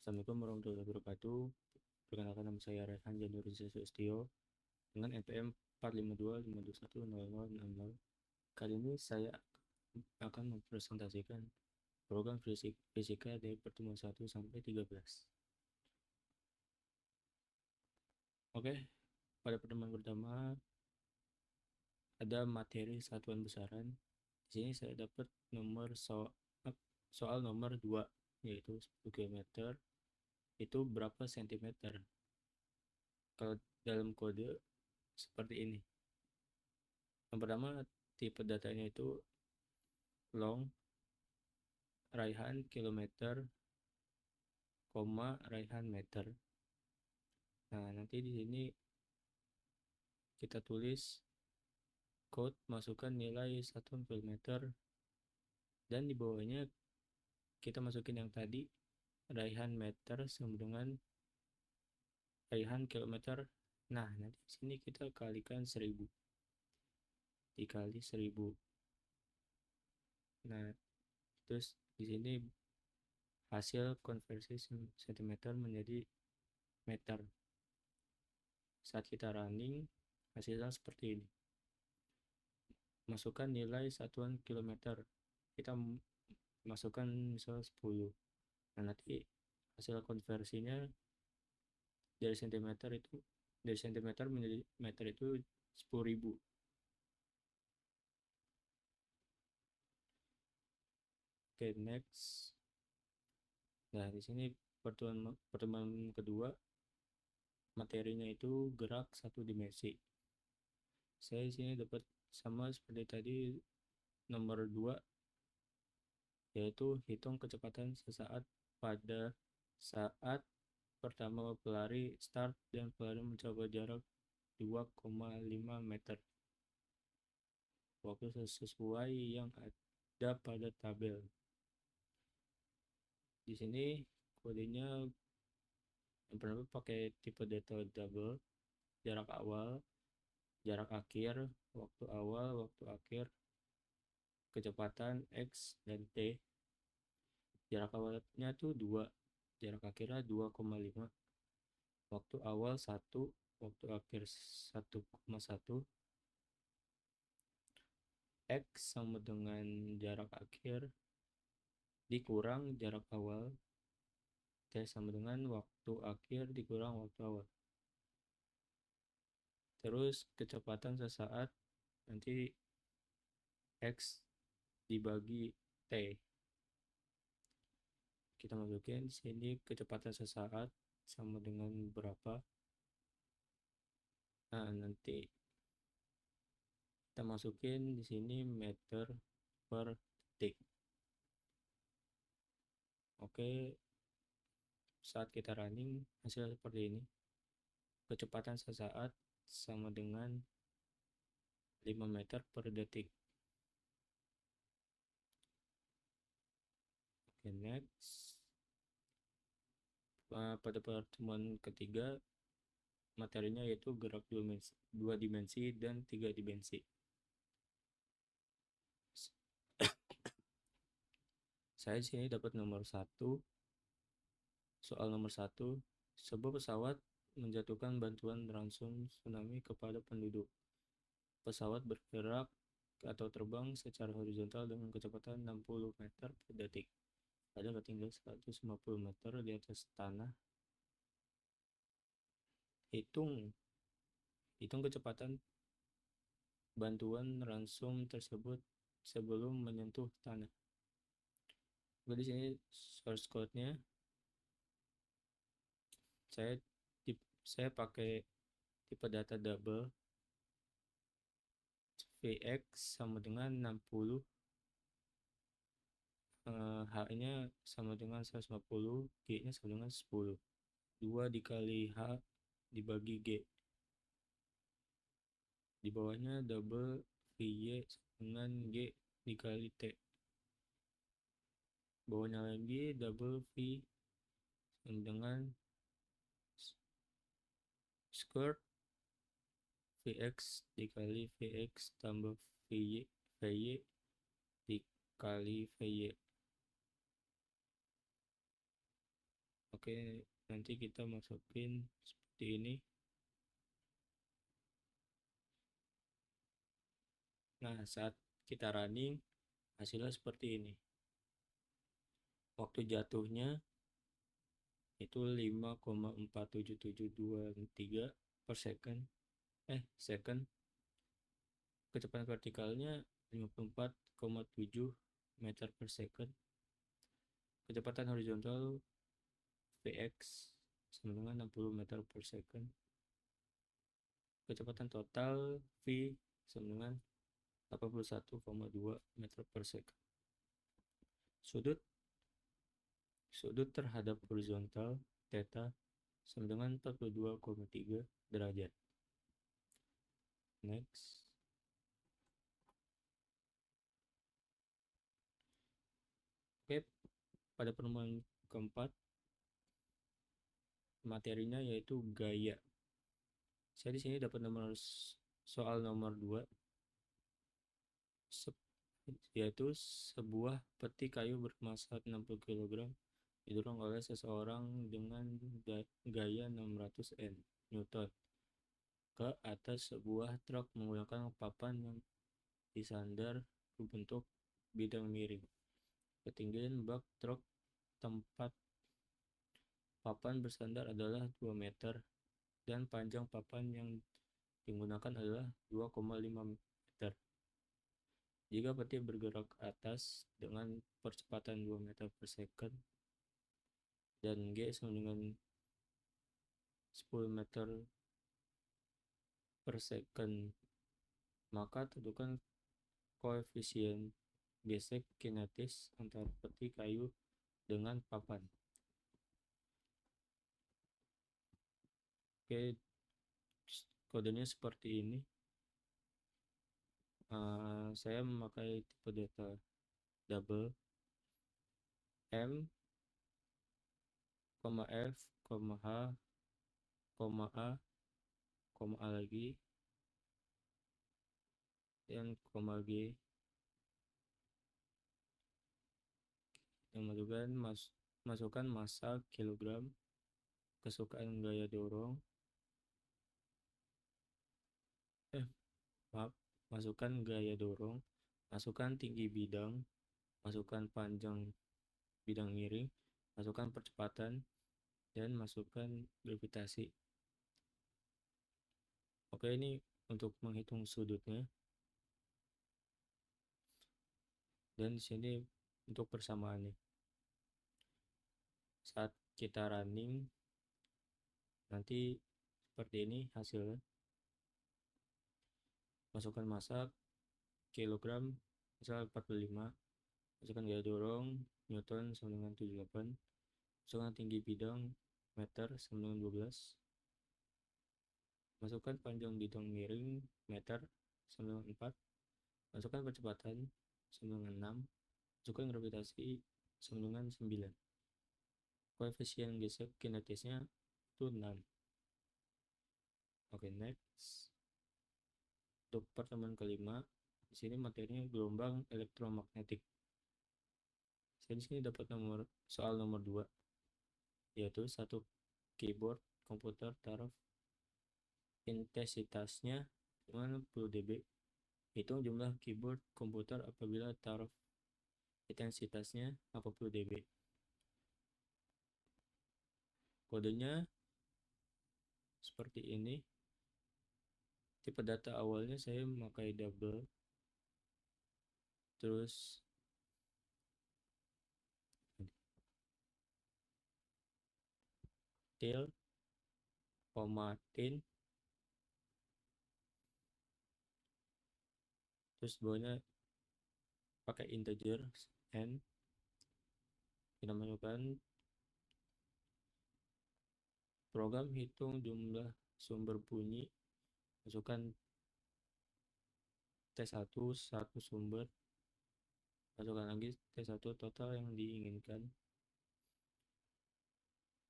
Assalamualaikum warahmatullahi wabarakatuh. Perkenalkan, nama saya Rehan Janur Sustio dengan NPM 45252100060. Kali ini saya akan mempresentasikan program fisika dari pertemuan 1 sampai 13. Oke, pada pertemuan pertama ada materi satuan besaran. Di sini saya dapat soal nomor 2, yaitu 10 km itu berapa sentimeter. Kalau dalam kode seperti ini. Yang pertama, tipe datanya itu long, raihan kilometer, koma, raihan meter. Nah, nanti di sini kita tulis code, masukkan nilai satuan kilometer, dan di bawahnya kita masukin yang tadi, raihan meter sama dengan raihan kilometer. Nah, nanti di sini kita kalikan 1000 dikali 1000. Nah, terus di sini hasil konversi cm menjadi meter. Saat kita running, hasilnya seperti ini. Masukkan nilai satuan kilometer. Kita masukkan misal 10. Nah, nanti hasil konversinya dari sentimeter menjadi meter itu 10.000. Oke, next. Nah, di sini pertemuan kedua, materinya itu gerak satu dimensi. Saya di sini dapat sama seperti tadi nomor 2, yaitu hitung kecepatan sesaat pada saat pertama pelari start dan pelari mencoba jarak 2,5 meter. Waktu sesuai yang ada pada tabel. Di sini kodenya yang pertama pakai tipe data double, jarak awal, jarak akhir, waktu awal, waktu akhir, kecepatan X dan T. Jarak awalnya tuh 2, jarak akhirnya 2,5, waktu awal 1, waktu akhir 1,1. X sama dengan jarak akhir dikurang jarak awal, T sama dengan waktu akhir dikurang waktu awal. Terus kecepatan sesaat nanti X dibagi T. Kita masukin di sini kecepatan sesaat sama dengan berapa. Nah, nanti kita masukin di sini meter per detik. Oke, saat kita running hasil seperti ini. Kecepatan sesaat sama dengan 5 meter per detik. Oke, next. Pada pertemuan ketiga, materinya yaitu gerak 2 dimensi dan 3 dimensi. Saya di sini dapat nomor 1. Soal nomor 1, sebuah pesawat menjatuhkan bantuan ransum tsunami kepada penduduk. Pesawat bergerak atau terbang secara horizontal dengan kecepatan 60 meter per detik. Pada ketinggian 150 meter di atas tanah. Hitung kecepatan bantuan ransum tersebut sebelum menyentuh tanah. Di sini source code-nya saya pakai tipe data double. Vx sama dengan 60, H-nya sama dengan 150, G-nya sama dengan 10. 2 dikali H dibagi G. Di bawahnya double Vy dengan G dikali T. Bawahnya lagi double V dengan square Vx dikali Vx tambah Vy dikali Vy. Oke, nanti kita masukin seperti ini. Nah, saat kita running hasilnya seperti ini. Waktu jatuhnya itu 5,47723 per second. Second. Kecepatan vertikalnya 54,7 meter per second. Kecepatan horizontal Vx sama dengan 60 meter per second. Kecepatan total V sama dengan 81,2 meter per second. Sudut terhadap horizontal theta sama dengan 42,3 derajat. Next. Oke, pada penemuan keempat materinya yaitu gaya. Saya di sini dapat soal nomor 2, yaitu sebuah peti kayu bermassa 60 kg didorong oleh seseorang dengan gaya 600 Newton ke atas sebuah truk menggunakan papan yang disandar berbentuk bidang miring. Ketinggian bak truk tempat papan bersandar adalah 2 meter dan panjang papan yang digunakan adalah 2,5 meter. Jika peti bergerak ke atas dengan percepatan 2 meter per second dan G sama dengan 10 meter per second, maka tentukan koefisien gesek kinetis antara peti kayu dengan papan. Oke, kodenya seperti ini. Saya memakai tipe data double M, F, H, A, lagi, dan G. Yang masukkan massa kilogram, kesukaan gaya dorong, masukkan gaya dorong, masukkan tinggi bidang, masukkan panjang bidang miring, masukkan percepatan, dan masukkan gravitasi. Oke, ini untuk menghitung sudutnya. Dan di sini untuk persamaannya. Saat kita running nanti seperti ini hasilnya. Masukkan massa kilogram misal 45, masukkan gaya dorong Newton sama dengan 78, masukkan tinggi bidang meter sama dengan 12, masukkan panjang bidang miring meter sama dengan 4, masukkan percepatan sama dengan 6, masukkan gravitasi sama dengan 9. Koefisien gesek kinetisnya itu 6. Oke, next. Untuk pertemuan kelima, di sini materinya gelombang elektromagnetik. Saya di sini dapat soal nomor 2, yaitu satu keyboard komputer taruh intensitasnya 50 dB. Hitung jumlah keyboard komputer apabila taruh intensitasnya 40 dB. Kodenya seperti ini. Tipe data awalnya saya memakai double, terus til, tin, terus bawahnya pakai integer n. Kita masukkan program hitung jumlah sumber bunyi, masukkan T1 satu sumber, masukkan lagi T1 total yang diinginkan.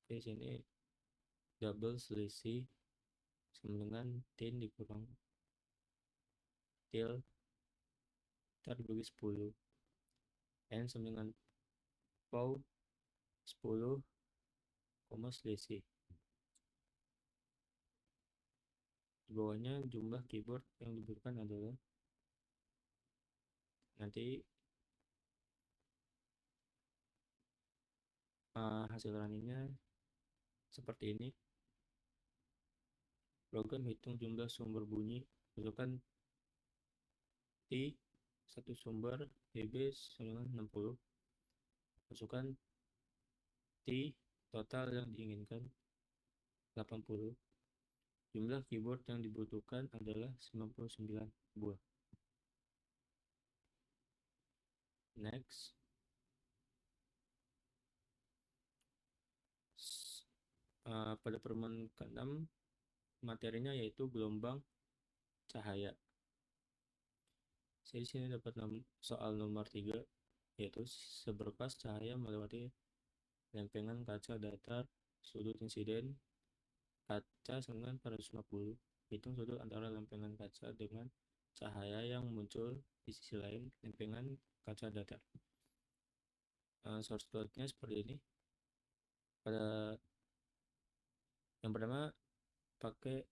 Oke, sini double selisih sama dengan tin dikurang til dibagi 10, n sama dengan pow 10 koma selisih. Di bawahnya jumlah keyboard yang dibutuhkan adalah, nanti hasil runningnya seperti ini. Program hitung jumlah sumber bunyi, masukkan T satu sumber dB 960, masukkan T total yang diinginkan 80. Jumlah keyboard yang dibutuhkan adalah 99 buah. Next. Pada pertemuan ke-6 materinya yaitu gelombang cahaya. Saya di sini dapat soal nomor 3, yaitu seberkas cahaya melewati lempengan kaca datar, sudut insiden kaca dengan 450. Hitung sudut antara lempengan kaca dengan cahaya yang muncul di sisi lain lempengan kaca datar. Source code-nya seperti ini. Pada yang pertama pakai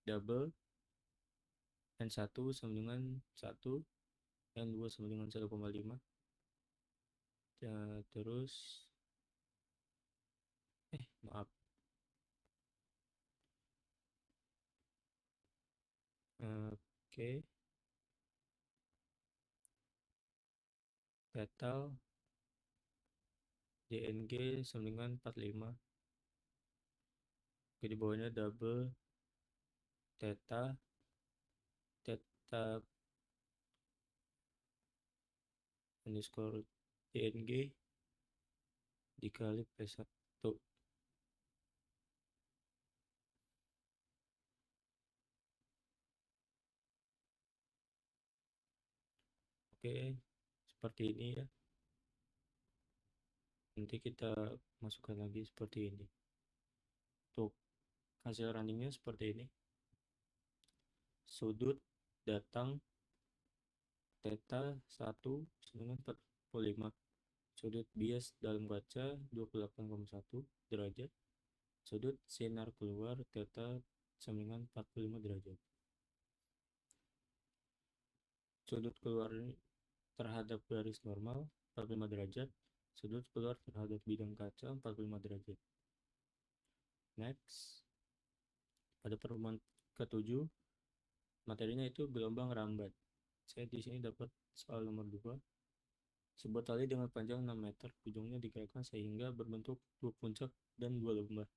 double N1 sama dengan 1, N2 sama dengan 1,5. Terus maaf, oke, total DNG sama dengan 45. Oke, di bawahnya double theta underscore DNG dikali P1. Oke, seperti ini ya. Nanti kita masukkan lagi seperti ini. Tuh, hasil runningnya seperti ini. Sudut datang theta 1 dengan 45. Sudut bias dalam kaca 28,1 derajat. Sudut sinar keluar theta sama dengan 45 derajat. Sudut keluar terhadap garis normal 45 derajat. Sudut keluar terhadap bidang kaca 45 derajat. Next. Pada pertemuan ke-7, materinya itu gelombang rambat. Saya di sini dapat soal nomor 2. Sebuah tali dengan panjang 6 meter, ujungnya digerakkan sehingga berbentuk 2 puncak dan 2 lembah.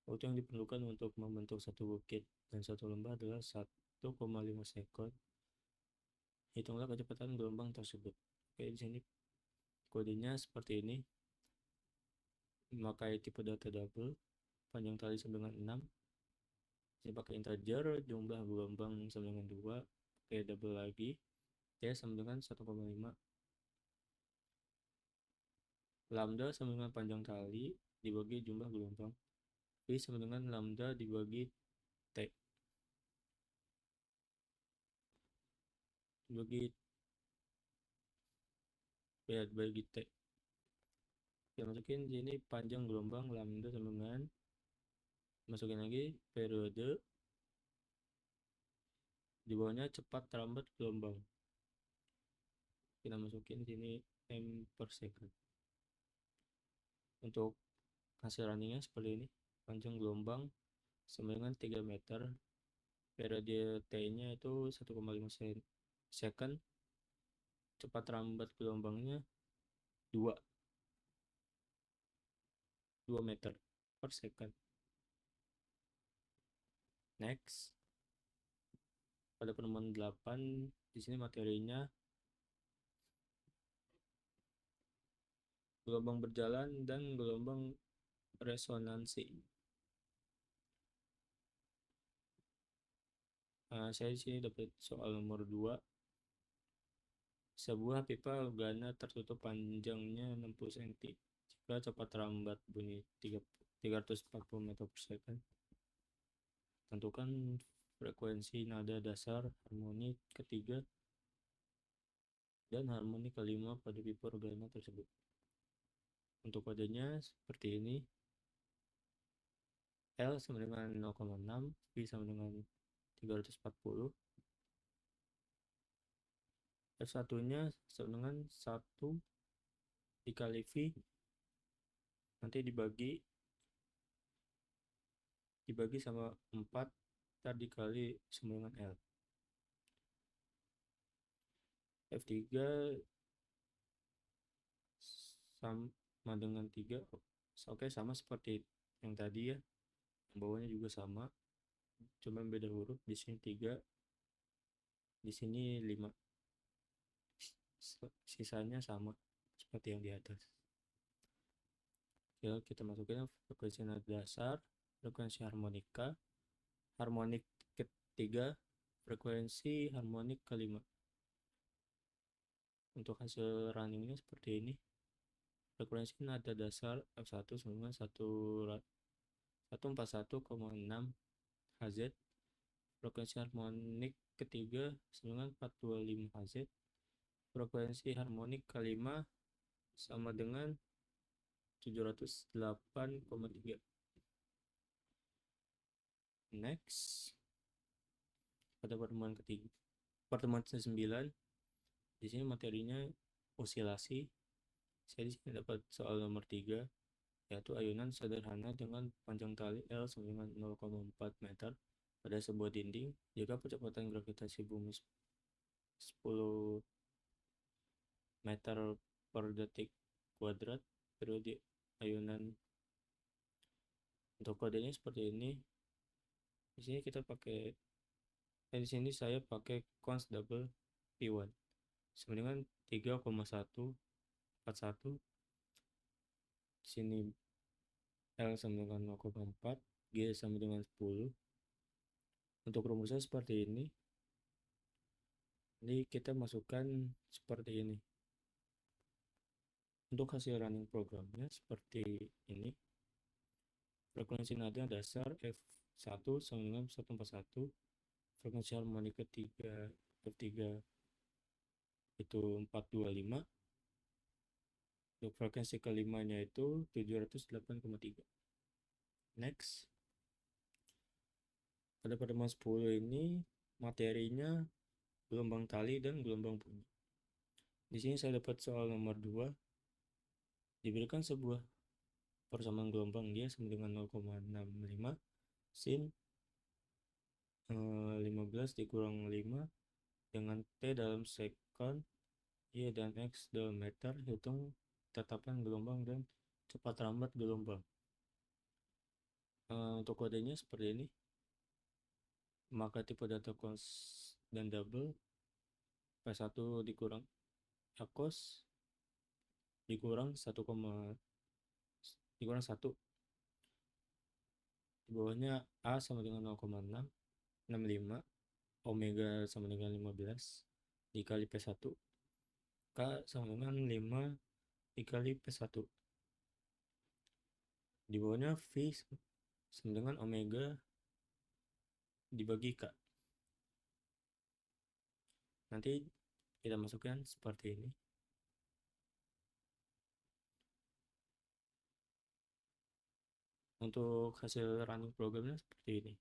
Waktu yang diperlukan untuk membentuk satu bukit dan satu lembah adalah 1,5 sekund. Hitunglah kecepatan gelombang tersebut. Oke, di sini kodenya seperti ini. Memakai tipe data double, panjang tali sama dengan 6. Saya pakai integer, jumlah gelombang sama dengan 2. Pakai double lagi, T sama dengan 1,5. Lambda sama dengan panjang tali dibagi jumlah gelombang. V sama dengan lambda dibagi T. Dibagi T. Kita masukin sini panjang gelombang lambda sama dengan, masukin lagi periode, di bawahnya cepat lambat gelombang. Kita masukin sini m per second. Untuk hasil runningnya seperti ini. Panjang gelombang sama dengan 3 meter. Periode T-nya itu 1,5 second. Cepat lambat gelombangnya 2 meter per second. Next. Pada penemuan 8, di sini materinya gelombang berjalan dan gelombang resonansi. Saya di sini dapat soal nomor 2. Sebuah pipa gana tertutup panjangnya 60 cm. Jika cepat lambat bunyi 340 meter per second. Tentukan frekuensi nada dasar, harmoni ketiga, dan harmoni kelima pada pipa organa tersebut. Untuk kodenya seperti ini. L sama dengan 0,6, V sama dengan 340, F1 nya sama dengan 1 dikali V, nanti dibagi sama 4 tadi dikali sama dengan L. F3 sama dengan 3. Oke, sama seperti yang tadi ya. Bawahnya juga sama, cuma beda huruf. Di sini 3, di sini 5. Sisanya sama seperti yang di atas. Ya, kita masukin frekuensi nada dasar, frekuensi harmonika, harmonik ketiga, frekuensi harmonik kelima. Untuk hasil runningnya seperti ini. Frekuensi nada dasar F1 sama dengan 141,6 Hz. Frekuensi harmonik ketiga sama dengan 425 Hz. Frekuensi harmonik kelima sama dengan 708,3. Next, pada pertemuan ke-9, di sini materinya osilasi. Saya di sini dapat soal nomor 3, yaitu ayunan sederhana dengan panjang tali L sama dengan 0,4 meter pada sebuah dinding jika kecepatan gravitasi bumi 10 meter per detik kuadrat. Periode ayunan. Untuk kodenya seperti ini. Di sini kita pakai di sini saya pakai cons double P1 sama dengan 3,141. Di sini L sama dengan 0,4, G sama dengan 10. Untuk rumusnya seperti ini. Jadi kita masukkan seperti ini. Untuk hasil running programnya seperti ini. Frekuensi nada dasar F1 sama dengan 141. Frekuensi harmonik ketiga F3 itu 425. Untuk frekuensi kelimanya itu 708,3. Next. Pada pertemuan 10 ini materinya gelombang tali dan gelombang bunyi. Di sini saya dapat soal nomor 2. Diberikan sebuah persamaan gelombang dia sama dengan 0,65 sin 15 dikurang 5 dengan T dalam sekon, Y dan X dalam meter. Hitung tetapan gelombang dan cepat rambat gelombang. Untuk kodenya seperti ini. Maka tipe data cos dan double P1 dikurang Acos dikurang 1, dikurang 1. Di bawahnya A sama dengan 0,665, omega sama dengan 15 dikali P1, K sama dengan 5 dikali P1. Di bawahnya V sama dengan omega dibagi K. Nanti kita masukkan seperti ini. Untuk hasil running programnya seperti ini.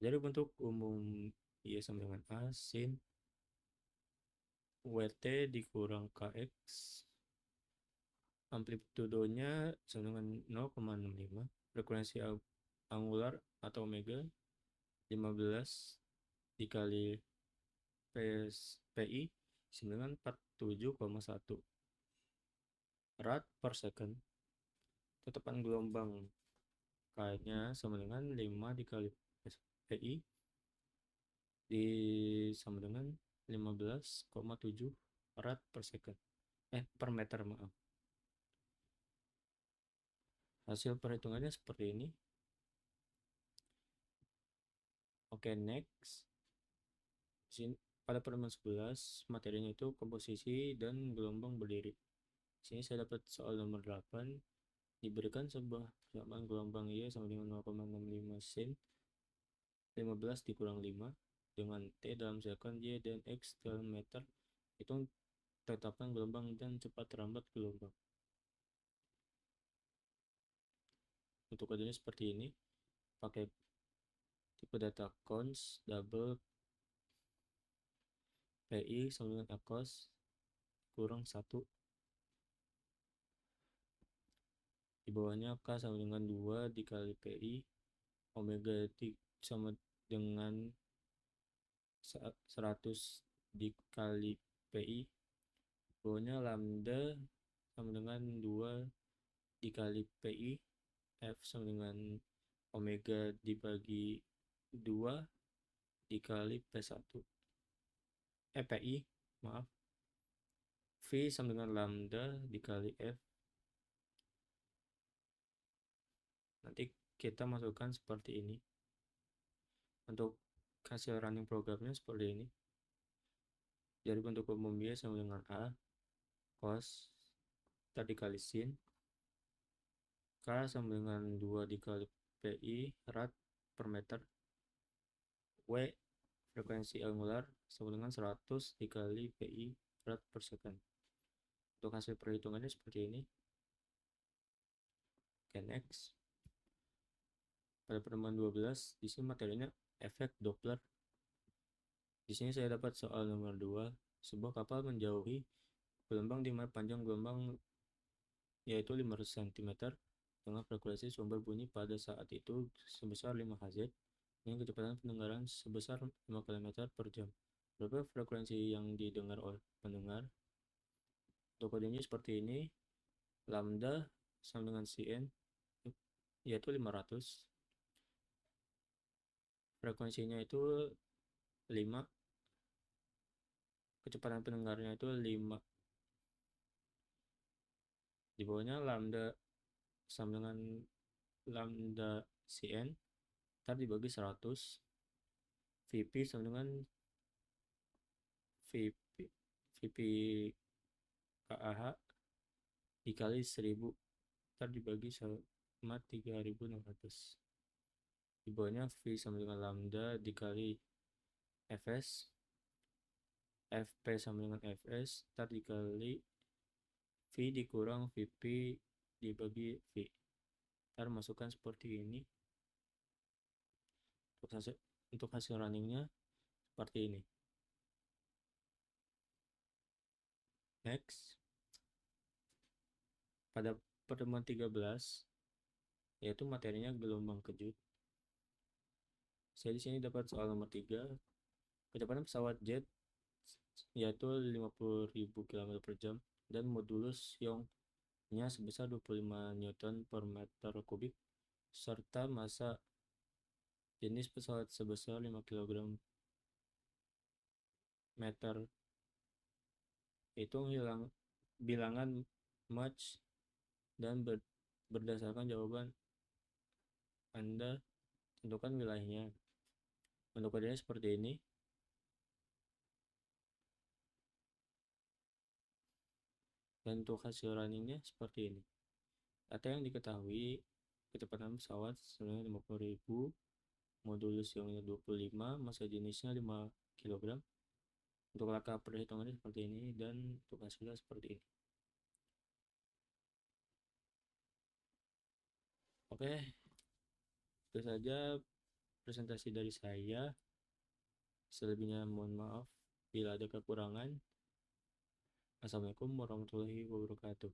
Jadi bentuk umum Y sama dengan A sin WT dikurang KX. Amplitudonya sama dengan 0,65. Frekuensi angular atau omega 15 dikali PI sama dengan 47,1 rad per second. Tetapan gelombang K-nya sama dengan 5 dikali PI sama dengan 15,7 rad per second. Per meter, maaf. Hasil perhitungannya seperti ini. Oke, next. Pada pertemuan 11, materinya itu komposisi dan gelombang berdiri. Sini saya dapat soal nomor 8. Diberikan sebuah persamaan gelombang Y sama dengan 0,65 sin 15 dikurang 5 dengan T dalam sekon, Y dan X dalam meter. Hitung tetapan gelombang dan cepat rambat gelombang. Bentuk kodenya seperti ini, pakai tipe data cons double PI sama dengan ACOS kurang 1. Di bawahnya K sama dengan 2 dikali PI, omega T sama dengan 100 dikali PI. Bawahnya lambda sama dengan 2 dikali PI, F sama dengan omega dibagi 2 dikali P1. PI, maaf. V sama dengan lambda dikali F. Nanti kita masukkan seperti ini. Untuk hasil running programnya seperti ini. Jadi bentuk umum Y sama dengan A cos tadi dikali sin, K sama dengan 2 dikali PI rad per meter, W frekuensi angular sama dengan 100 dikali PI rad per second. Untuk hasil perhitungannya seperti ini. Oke, next. Pada pertemuan 12, di sini materinya efek Doppler. Di sini saya dapat soal nomor 2. Sebuah kapal menjauhi gelombang di mana panjang gelombang yaitu 500 cm dengan frekuensi sumber bunyi pada saat itu sebesar 5 Hz dengan kecepatan pendengaran sebesar 5 km per jam. Berapa frekuensi yang didengar oleh pendengar? Untuk kodenya seperti ini. Lambda sama dengan Cn yaitu 500. Frekuensinya itu 5. Kecepatan pendengarnya itu 5. Di bawahnya lambda sama dengan lambda Cn ntar dibagi 100, Vp sama dengan Vp KAH dikali 1000 ntar dibagi sama 3600. Di bawahnya V sama dengan lambda dikali Fs, Fp sama dengan Fs ntar dikali V dikurang Vp dibagi V. Ntar masukkan seperti ini. Untuk hasil runningnya seperti ini. Next. Pada pertemuan 13, yaitu materinya gelombang kejut. Saya di sini dapat soal nomor 3. Kecepatan pesawat jet yaitu 50.000 km per jam dan modulus Young-nya sebesar 25 Newton per meter kubik serta massa jenis pesawat sebesar 5 kg meter. Hitung bilangan Mach dan berdasarkan jawaban Anda tentukan wilayahnya. Bentuk kodenya seperti ini. Dan untuk hasil runningnya seperti ini. Data yang diketahui, kecepatan pesawat sebenarnya 50.000, modulus Youngnya 25, massa jenisnya 5 kg. Untuk langkah perhitungannya seperti ini dan untuk hasilnya seperti ini. Oke, itu saja presentasi dari saya. Selebihnya mohon maaf bila ada kekurangan. Assalamualaikum warahmatullahi wabarakatuh.